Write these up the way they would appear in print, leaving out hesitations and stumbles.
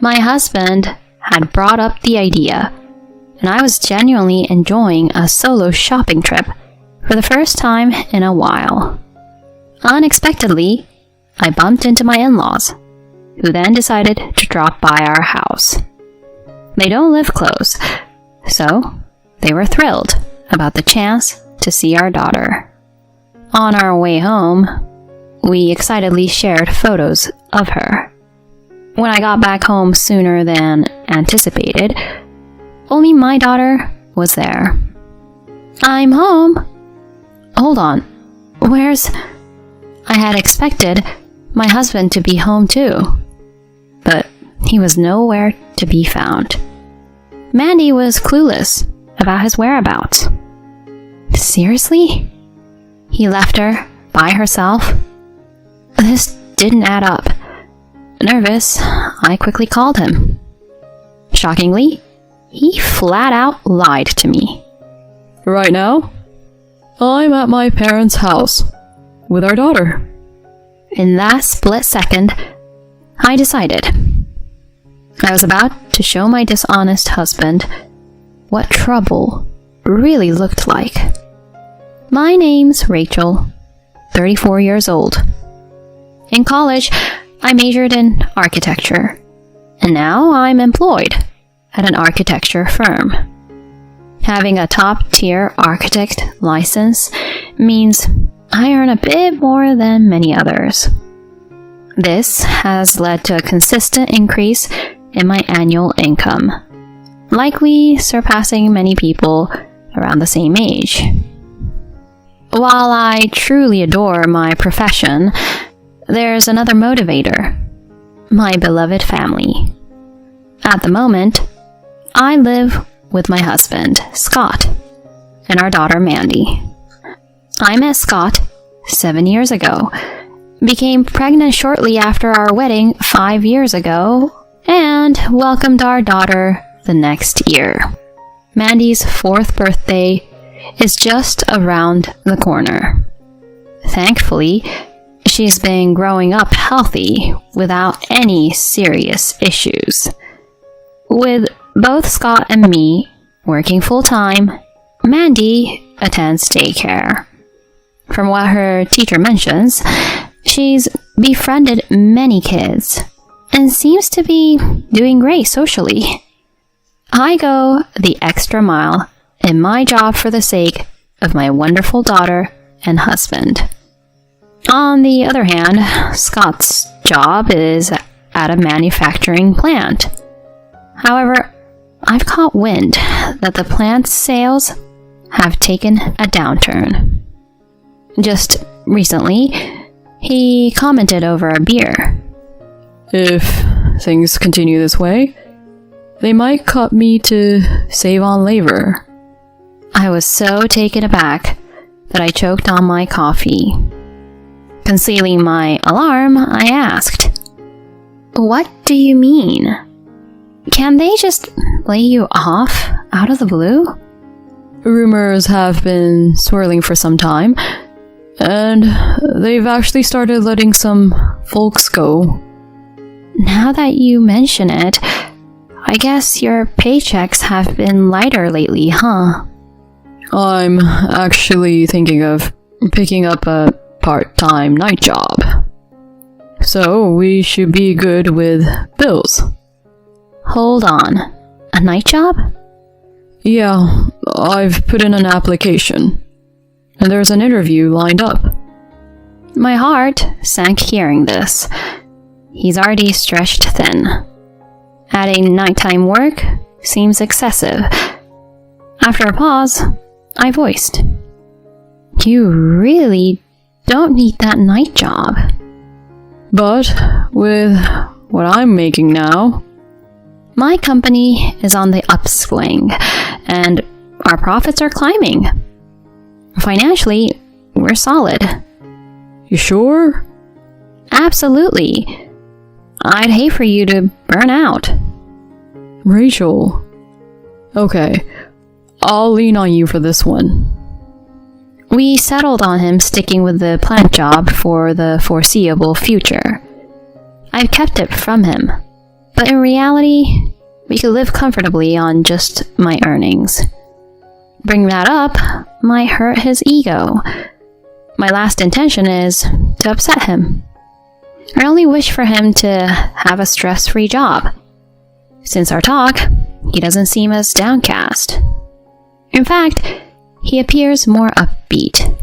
My husband had brought up the idea, and I was genuinely enjoying a solo shopping trip for the first time in a while. Unexpectedly, I bumped into my in-laws, who then decided to drop by our house. They don't live close, so they were thrilled about the chance to see our daughter. On our way home, we excitedly shared photos of her. When I got back home sooner than anticipated, only my daughter was there. "I'm home." "Hold on, where's..." I had expected my husband to be home too, but he was nowhere to be found. Mandy was clueless about his whereabouts. Seriously? He left her by herself? This didn't add up. Nervous, I quickly called him. Shockingly, he flat out lied to me. "Right now, I'm at my parents' house with our daughter." In that split second, I decided. I was about to show my dishonest husband what trouble really looked like. My name's Rachel, 34 years old. In college, I majored in architecture, and now I'm employed at an architecture firm. Having a top-tier architect license means I earn a bit more than many others. This has led to a consistent increase in my annual income, likely surpassing many people around the same age. While I truly adore my profession, there's another motivator: my beloved family. At the moment, I live with my husband, Scott, and our daughter, Mandy. I met Scott 7 years ago, became pregnant shortly after our wedding 5 years ago, and welcomed our daughter the next year. Mandy's 4th birthday is just around the corner. Thankfully, she's been growing up healthy without any serious issues. With both Scott and me working full-time, Mandy attends daycare. From what her teacher mentions, she's befriended many kids and seems to be doing great socially. I go the extra mile in my job for the sake of my wonderful daughter and husband. On the other hand, Scott's job is at a manufacturing plant. However, I've caught wind that the plant's sales have taken a downturn. Just recently, he commented over a beer. "If things continue this way, they might cut me to save on labor." I was so taken aback that I choked on my coffee. Concealing my alarm, I asked, "What do you mean? Can they just lay you off out of the blue?" Rumors have been swirling for some time, and they've actually started letting some folks go. Now that you mention it, I guess your paychecks have been lighter lately, huh? I'm actually thinking of picking up a part-time night job. So we should be good with bills. Hold on, a night job? Yeah, I've put in an application, and there's an interview lined up. My heart sank hearing this. He's already stretched thin. Adding nighttime work seems excessive. After a pause, I voiced, "You really don't need that night job." But with what I'm making now... My company is on the upswing, and our profits are climbing. Financially, we're solid. You sure? Absolutely. I'd hate for you to burn out. Rachel. Okay, I'll lean on you for this one. We settled on him sticking with the plant job for the foreseeable future. I've kept it from him, But in reality, we could live comfortably on just my earnings. Bringing that up might hurt his ego. My last intention is to upset him. I only wish for him to have a stress-free job. Since our talk, he doesn't seem as downcast. In fact, he appears more upbeat.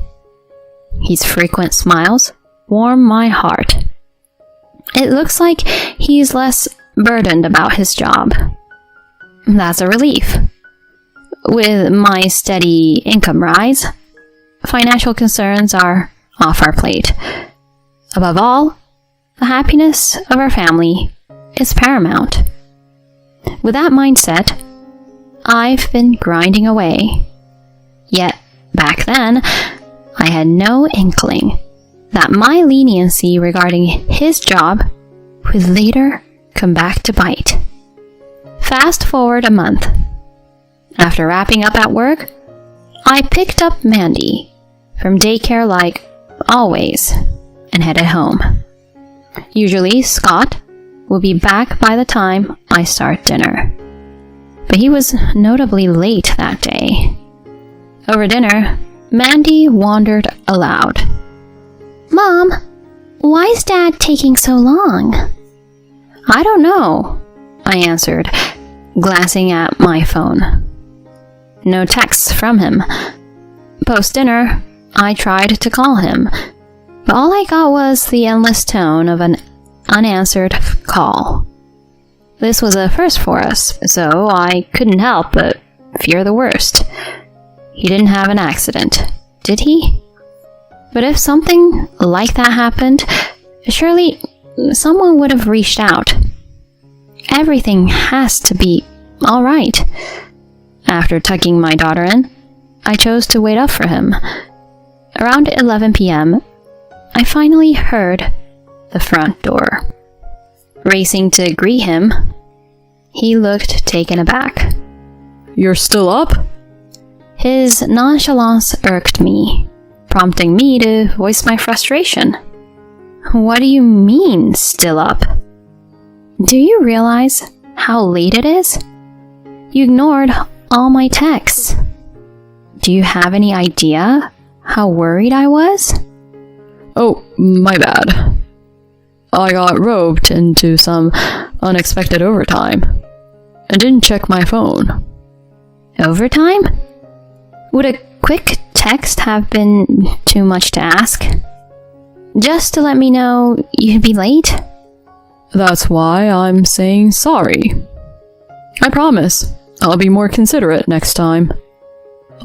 His frequent smiles warm my heart. It looks like he's less burdened about his job. That's a relief. With my steady income rise, financial concerns are off our plate. Above all, the happiness of our family is paramount. With that mindset, I've been grinding away. Yet, back then, I had no inkling that my leniency regarding his job would later come back to bite. Fast forward a month. After wrapping up at work, I picked up Mandy from daycare like always and headed home. Usually, Scott will be back by the time I start dinner. But he was notably late that day. Over dinner, Mandy wondered aloud. "Mom, why is Dad taking so long?" "I don't know," I answered, glancing at my phone. No texts from him. Post-dinner, I tried to call him, but all I got was the endless tone of an unanswered call. This was a first for us, so I couldn't help but fear the worst. He didn't have an accident, did he? But if something like that happened, surely someone would have reached out. Everything has to be all right. After tucking my daughter in, I chose to wait up for him. Around 11 p.m., I finally heard the front door. Racing to greet him, he looked taken aback. "You're still up?" His nonchalance irked me, prompting me to voice my frustration. "What do you mean, still up? Do you realize how late it is? You ignored all my texts. Do you have any idea how worried I was?" "Oh, my bad. I got roped into some unexpected overtime and didn't check my phone." "Overtime? Would a quick text have been too much to ask? Just to let me know you'd be late?" "That's why I'm saying sorry. I promise I'll be more considerate next time.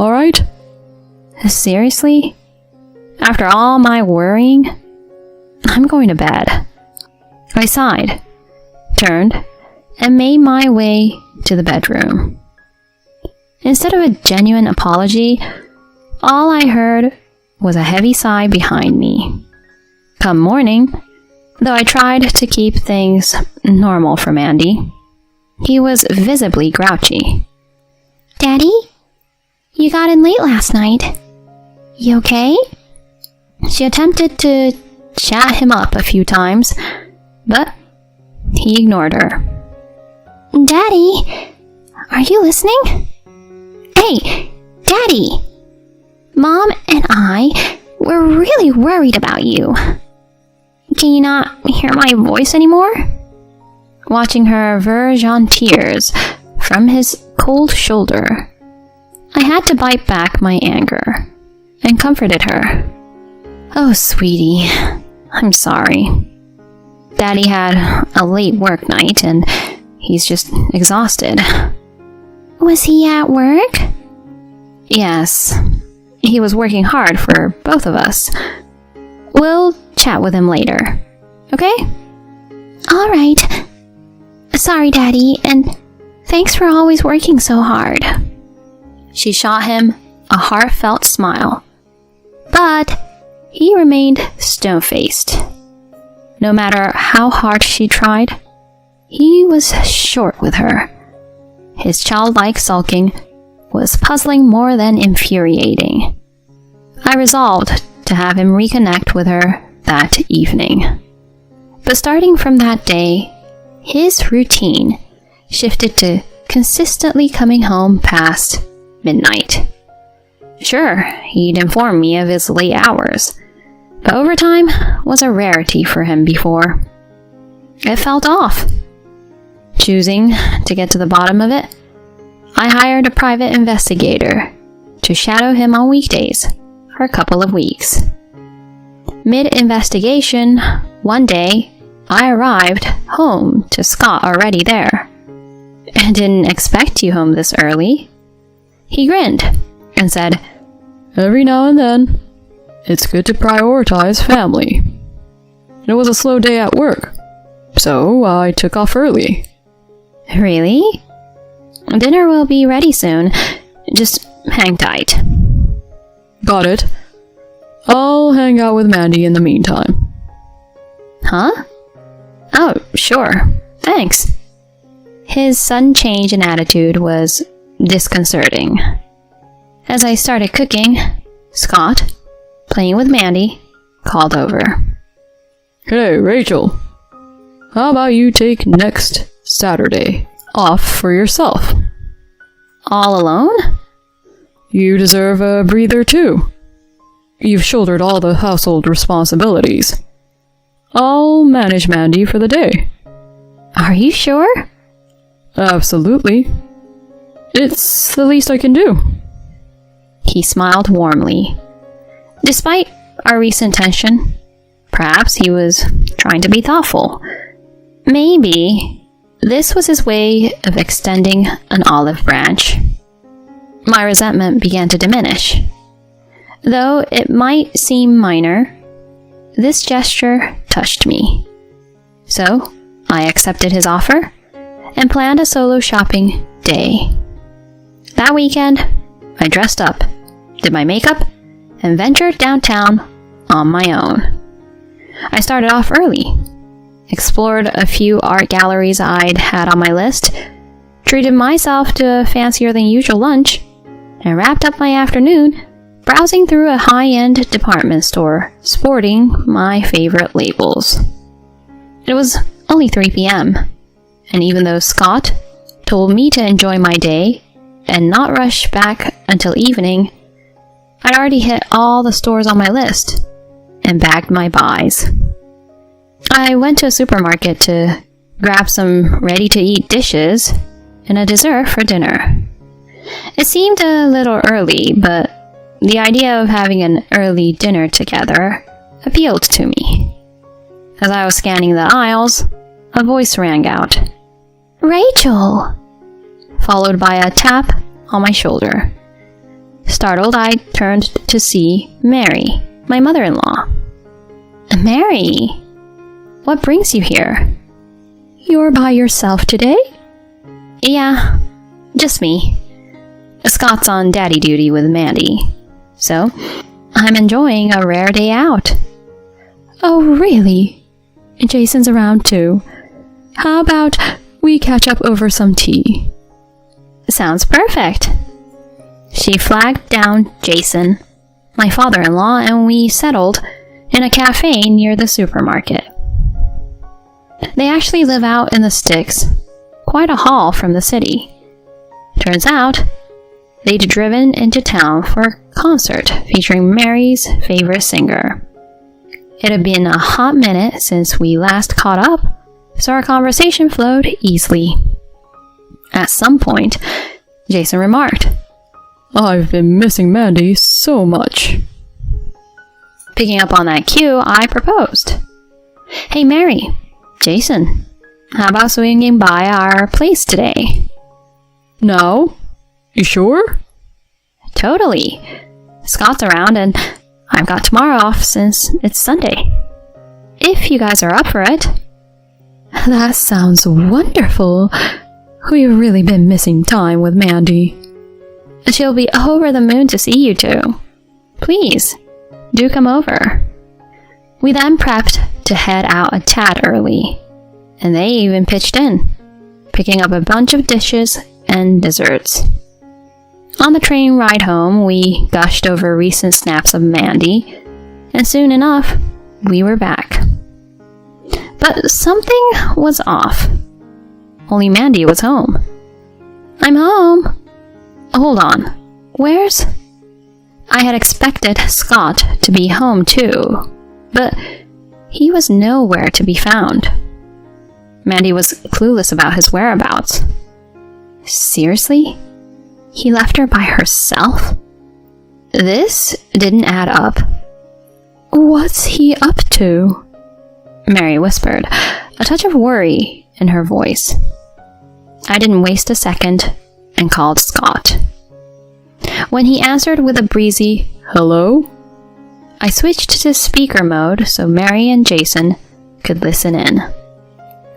Alright?" Seriously? After all my worrying? I'm going to bed. I sighed, turned, and made my way to the bedroom. Instead of a genuine apology, all I heard was a heavy sigh behind me. Come morning, though I tried to keep things normal for Mandy, he was visibly grouchy. "Daddy? You got in late last night. You okay?" She attempted to chat him up a few times, but he ignored her. "Daddy, are you listening? Hey, Daddy! Mom and I were really worried about you. Can you not hear my voice anymore?" Watching her verge on tears from his cold shoulder, I had to bite back my anger and comforted her. "Oh, sweetie, I'm sorry. Daddy had a late work night and he's just exhausted." "Was he at work?" "Yes. He was working hard for both of us. We'll chat with him later, okay?" "All right. Sorry, Daddy, and thanks for always working so hard." She shot him a heartfelt smile, but he remained stone-faced. No matter how hard she tried, he was short with her. His childlike sulking was puzzling more than infuriating. I resolved to have him reconnect with her that evening. But starting from that day, his routine shifted to consistently coming home past midnight. Sure, he'd inform me of his late hours, but overtime was a rarity for him before. It felt off. Choosing to get to the bottom of it, I hired a private investigator to shadow him on weekdays for a couple of weeks. Mid-investigation, one day, I arrived home to Scott already there. I didn't expect you home this early. He grinned and said, Every now and then, it's good to prioritize family. It was a slow day at work, so I took off early. Really? Dinner will be ready soon. Just hang tight. Got it. I'll hang out with Mandy in the meantime. Huh? Oh, sure. Thanks. His sudden change in attitude was disconcerting. As I started cooking, Scott, playing with Mandy, called over. Hey, Rachel. How about you take next Saturday off for yourself? All alone? You deserve a breather too. You've shouldered all the household responsibilities. I'll manage Mandy for the day. Are you sure? Absolutely. It's the least I can do. He smiled warmly. Despite our recent tension, perhaps he was trying to be thoughtful. Maybe this was his way of extending an olive branch. My resentment began to diminish. Though it might seem minor, this gesture touched me. So, I accepted his offer and planned a solo shopping day. That weekend, I dressed up, did my makeup, and ventured downtown on my own. I started off early, explored a few art galleries I'd had on my list, treated myself to a fancier than usual lunch, and wrapped up my afternoon browsing through a high-end department store sporting my favorite labels. It was only 3 p.m., and even though Scott told me to enjoy my day and not rush back until evening, I'd already hit all the stores on my list and bagged my buys. I went to a supermarket to grab some ready-to-eat dishes and a dessert for dinner. It seemed a little early, but the idea of having an early dinner together appealed to me. As I was scanning the aisles, a voice rang out, "Rachel!" followed by a tap on my shoulder. Startled, I turned to see Mary, my mother-in-law. "Mary, what brings you here?" "You're by yourself today?" "Yeah, just me. Scott's on daddy duty with Mandy, so I'm enjoying a rare day out." "Oh, really? Jason's around too. How about we catch up over some tea?" "Sounds perfect." She flagged down Jason, my father-in-law, and we settled in a cafe near the supermarket. They actually live out in the sticks, quite a haul from the city. Turns out, they'd driven into town for a concert featuring Mary's favorite singer. It had been a hot minute since we last caught up, so our conversation flowed easily. At some point, Jason remarked, I've been missing Mandy so much. Picking up on that cue, I proposed. "Hey Mary, Jason, how about swinging by our place today?" Now? You sure? "Totally. Scott's around and I've got tomorrow off since it's Sunday. If you guys are up for it." That sounds wonderful. We've really been missing time with Mandy. "She'll be over the moon to see you two. Please, do come over." We then prepped to head out a tad early, and they even pitched in, picking up a bunch of dishes and desserts. On the train ride home, we gushed over recent snaps of Mandy, and soon enough, we were back. But something was off. only Mandy was home. I'm home. Hold on. Where's... I had expected Scott to be home too, but he was nowhere to be found. Mandy was clueless about his whereabouts. Seriously? He left her by herself? This didn't add up. What's he up to? Mary whispered, a touch of worry in her voice. I didn't waste a second and called Scott. When he answered with a breezy, "Hello?" I switched to speaker mode so Mary and Jason could listen in.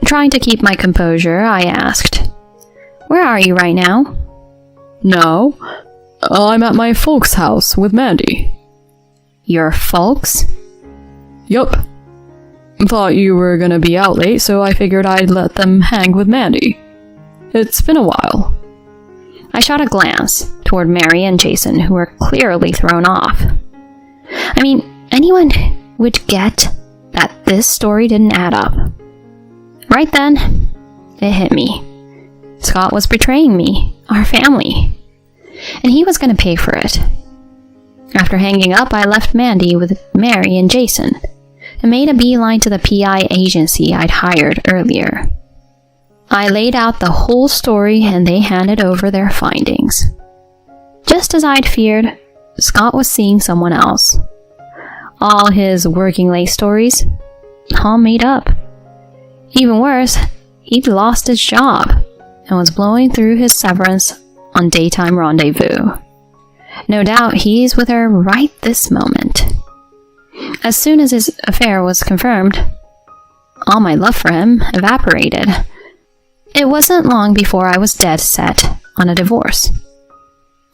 Trying to keep my composure, I asked, "Where are you right now?" "Now, I'm at my folks' house with Mandy." Your folks? Yup. Thought you were gonna be out late, so I figured I'd let them hang with Mandy. It's been a while. I shot a glance toward Mary and Jason, who were clearly thrown off. I mean, anyone would get that this story didn't add up. Right then, it hit me. Scott was betraying me, our family, and he was going to pay for it. After hanging up, I left Mandy with Mary and Jason and made a beeline to the PI agency I'd hired earlier. I laid out the whole story and they handed over their findings. Just as I'd feared, Scott was seeing someone else. All his working late stories, all made up. Even worse, he'd lost his job and was blowing through his severance on daytime rendezvous. No doubt he's with her right this moment. As soon as his affair was confirmed, all my love for him evaporated. It wasn't long before I was dead set on a divorce.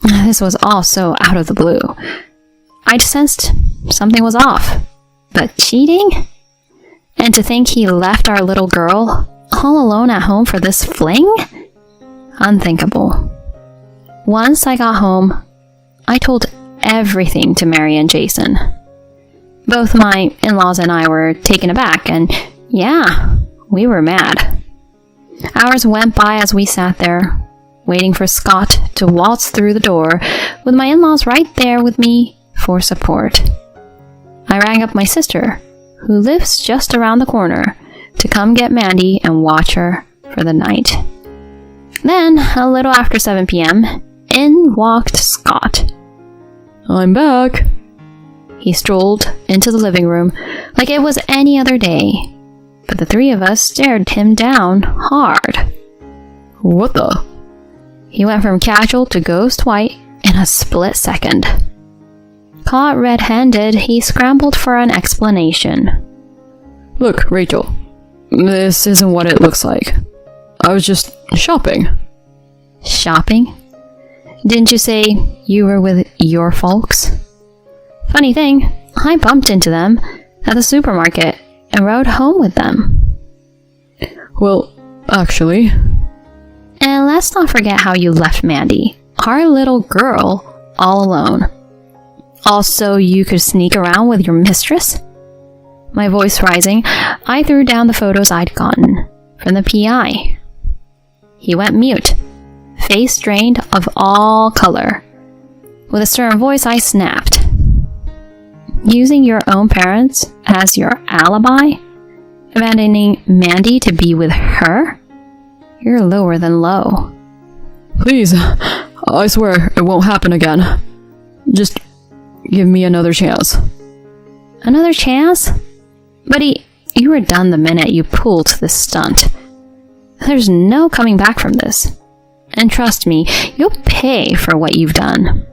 This was all so out of the blue. I'd sensed something was off. But cheating? And to think he left our little girl all alone at home for this fling? Unthinkable. Once I got home, I told everything to Mary and Jason. Both my in-laws and I were taken aback, and yeah, we were mad. Hours went by as we sat there, waiting for Scott to waltz through the door, with my in-laws right there with me for support. I rang up my sister, who lives just around the corner, to come get Mandy and watch her for the night. Then, a little after 7 p.m., in walked Scott. "I'm back." He strolled into the living room like it was any other day, but the three of us stared him down hard. "What the?" He went from casual to ghost white in a split second. Caught red-handed, he scrambled for an explanation. "Look, Rachel, this isn't what it looks like. I was just shopping." Shopping? Didn't you say you were with your folks? Funny thing, I bumped into them at the supermarket and rode home with them. "Well, actually..." And let's not forget how you left Mandy, our little girl, all alone. Also, you could sneak around with your mistress? My voice rising, I threw down the photos I'd gotten from the PI. He went mute, face drained of all color. With a stern voice, I snapped. Using your own parents as your alibi? Abandoning Mandy to be with her? You're lower than low. "Please, I swear it won't happen again. Just give me another chance." Another chance? Buddy, you were done the minute you pulled this stunt. There's no coming back from this. And trust me, you'll pay for what you've done.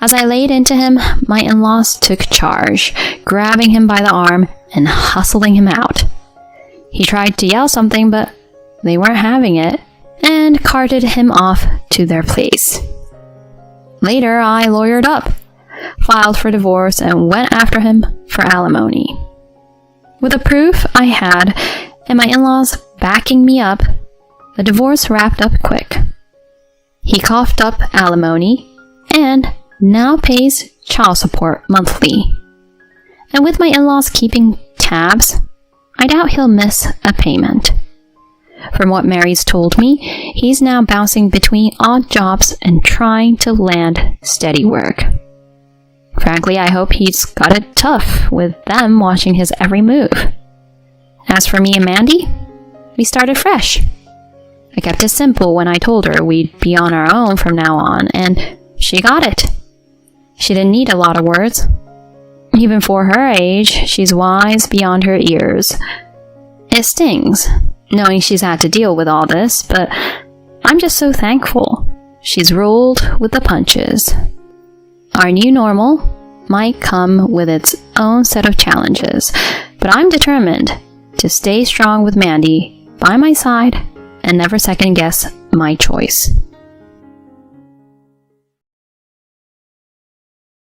As I laid into him, my in-laws took charge, grabbing him by the arm and hustling him out. He tried to yell something, but they weren't having it, and carted him off to their place. Later, I lawyered up, filed for divorce, and went after him for alimony. With the proof I had, and my in-laws backing me up, the divorce wrapped up quick. He coughed up alimony, and now pays child support monthly. And with my in-laws keeping tabs, I doubt he'll miss a payment. From what Mary's told me, he's now bouncing between odd jobs and trying to land steady work. Frankly, I hope he's got it tough with them watching his every move. As for me and Mandy, we started fresh. I kept it simple when I told her we'd be on our own from now on, and she got it. She didn't need a lot of words. Even for her age, she's wise beyond her years. It stings, knowing she's had to deal with all this, but I'm just so thankful she's rolled with the punches. Our new normal might come with its own set of challenges, but I'm determined to stay strong with Mandy by my side and never second guess my choice.